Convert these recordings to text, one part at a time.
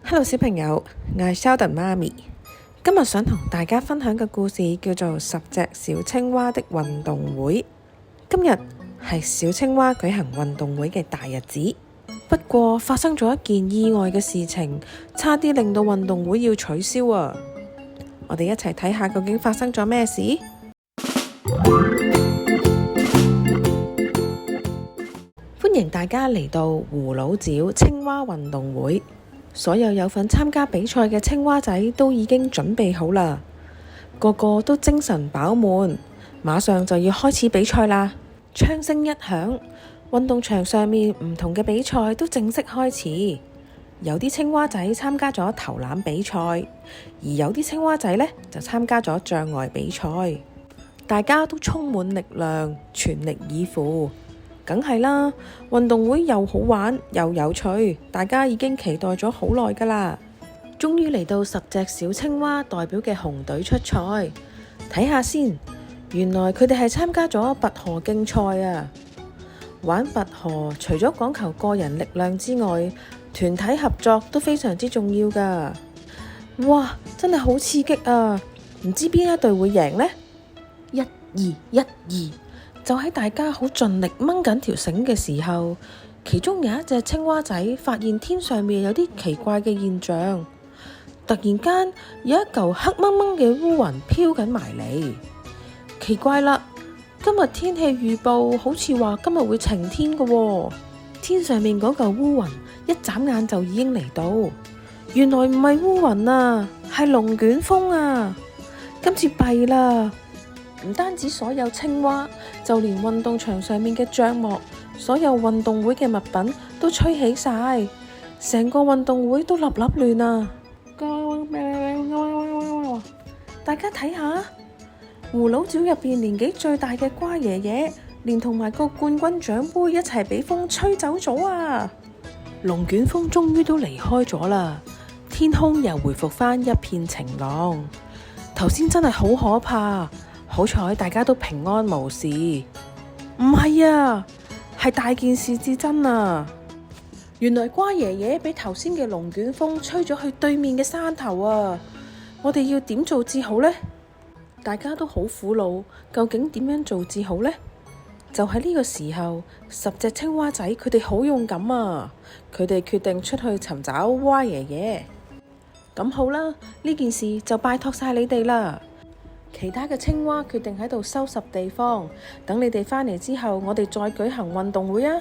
Hello 小朋友，我係 Sheldon 媽咪。今日想同大家分享嘅故事叫做《10隻小青蛙的運動會》。今日係小青蛙舉行運動會嘅大日子，不過發生咗一件意外嘅事情，差啲令到運動會要取消啊！我哋一齊睇下究竟發生咗咩事。歡迎大家嚟到葫蘆島青蛙運動會。所有有份參加比賽嘅青蛙仔都已經準備好啦，個個都精神飽滿，馬上就要開始比賽啦。槍聲一響，運動場上面唔同嘅比賽都正式開始。有啲青蛙仔參加咗投籃比賽，而有啲青蛙仔呢就參加咗障礙比賽。大家都充滿力量，全力以赴。梗係啦，運動會又好玩又有趣，大家已經期待咗好耐㗎啦。終於嚟到10隻小青蛙代表嘅紅隊出賽，睇下先。原來佢哋係參加咗拔河競賽啊！玩拔河除咗講求個人力量之外，團體合作都非常之重要㗎。哇，真係好刺激啊！唔知邊一隊會贏呢？1、2、1、2。就喺大家好盡力掹緊條繩嘅時候，其中有一隻青蛙仔發現天上面有啲奇怪嘅現象。突然間有一嚿黑掹掹嘅烏雲飄緊埋嚟，奇怪啦！今日天氣預報好似話今日會晴天嘅喎。天上面嗰嚿烏雲一眨眼就已經嚟到，原來唔係烏雲啊，係龍捲風啊！今次弊啦！唔單止所有青蛙，就連運動場上面嘅帳幕，所有運動會嘅物品都吹起晒，成個運動會都立立亂啊！大家睇下，葫蘆島入邊年紀最大嘅瓜爺爺，連同埋個冠軍獎杯一齊俾風吹走咗啊！龍捲風終於都離開咗啦，天空又回復返一片晴朗。頭先真係好可怕。好彩大家都平安無事，唔係啊，係大件事至真啊！原來瓜爺爺俾頭先嘅龍捲風吹咗去對面嘅山頭啊！我哋要點做至好呢？大家都好苦惱，究竟點樣做至好呢？就喺呢個時候，10隻青蛙仔佢哋好勇敢啊！佢哋決定出去尋找蛙爺爺。咁好啦，呢件事就拜託晒你哋啦。其他嘅青蛙決定喺度收拾地方，等你哋返嚟之後，我哋再舉行運動會啊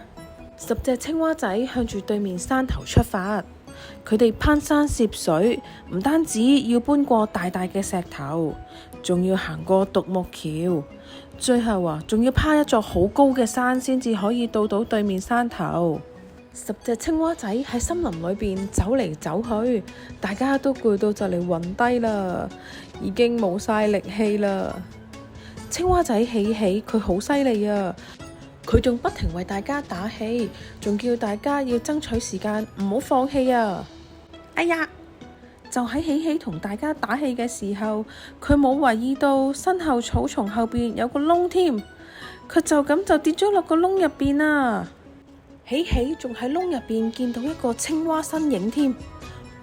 ！10隻青蛙仔向住對面山頭出發，佢哋攀山涉水，唔單止要搬過大大嘅石頭，仲要行過獨木橋，最後仲要爬一座好高嘅山先至可以到對面山頭。10隻青蛙仔喺森林裏邊走嚟走去，大家都攰到就嚟暈低啦，已經冇晒力氣啦。青蛙仔喜喜佢好犀利啊，佢仲不停為大家打氣，仲叫大家要爭取時間，唔好放棄啊！哎呀，就喺喜喜同大家打氣嘅時候，佢冇留意到身後草叢後邊有個窿添，佢就咁就跌咗落個窿入邊啊！喜喜仲喺窿入邊見到一個青蛙身影添，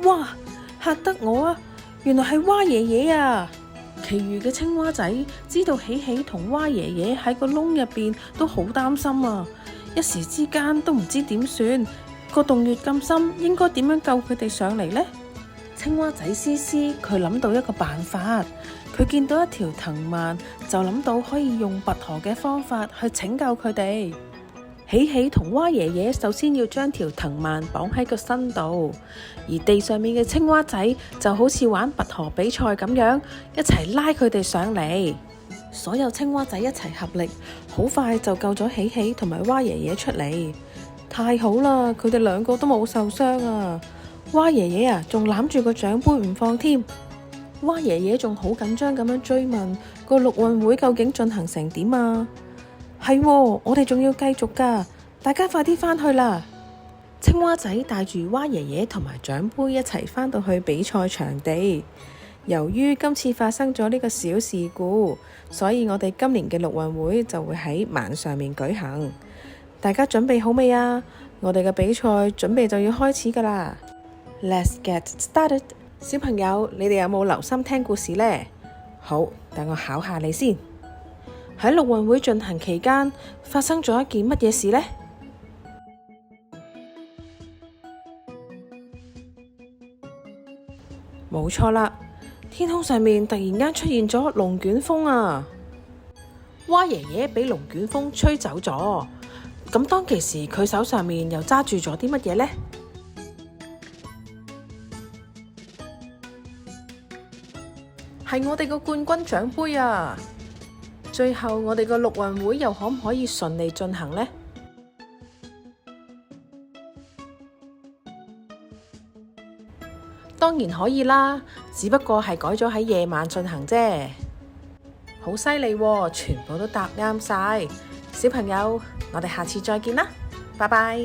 哇！嚇得我啊！原來係蛙爺爺啊！其餘嘅青蛙仔知道喜喜同蛙爺爺喺個窿入邊都好擔心啊，一時之間都唔知點算，個洞穴咁深，應該點樣救佢哋上嚟呢？青蛙仔思思佢諗到一個辦法，佢見到一條藤蔓，就諗到可以用拔河嘅方法去拯救佢哋。喜喜同蛙爺爺首先要將條藤蔓綁喺個身度，而地上面嘅青蛙仔就好似玩拔河比賽咁樣，一齊拉佢哋上嚟。所有青蛙仔一齊合力，好快就救咗喜喜同埋蛙爺爺出嚟。太好啦，佢哋兩個都冇受傷啊！蛙爺爺仲攬住個獎杯唔放添。蛙爺爺仲好緊張咁樣追問個陸運會究竟進行成點啊？係喎，我哋仲要繼續㗎，大家快啲返去啦！青蛙仔帶住蛙爺爺同埋獎杯一齊返到去比賽場地。由於今次發生咗呢個小事故，所以我哋今年嘅陸運會就會喺晚上面舉行。大家準備好未啊？我哋嘅比賽準備就要開始㗎啦！ Let's get started。小朋友，你哋有冇留心聽故事呢？好，等我考下你先。喺陸運會進行期間，發生咗一件乜嘢事呢？冇錯啦，天空上面突然間出現咗龍捲風啊！蛙爺爺俾龍捲風吹走咗，咁當其時佢手上面又揸住咗啲乜嘢呢？係我哋個冠軍獎盃啊！最後我哋個陸運會又可唔可以順利進行呢？當然可以啦，只不過係改咗喺夜晚進行啫。好犀利喎，全部都答啱晒。小朋友，我哋下次再見啦，拜拜。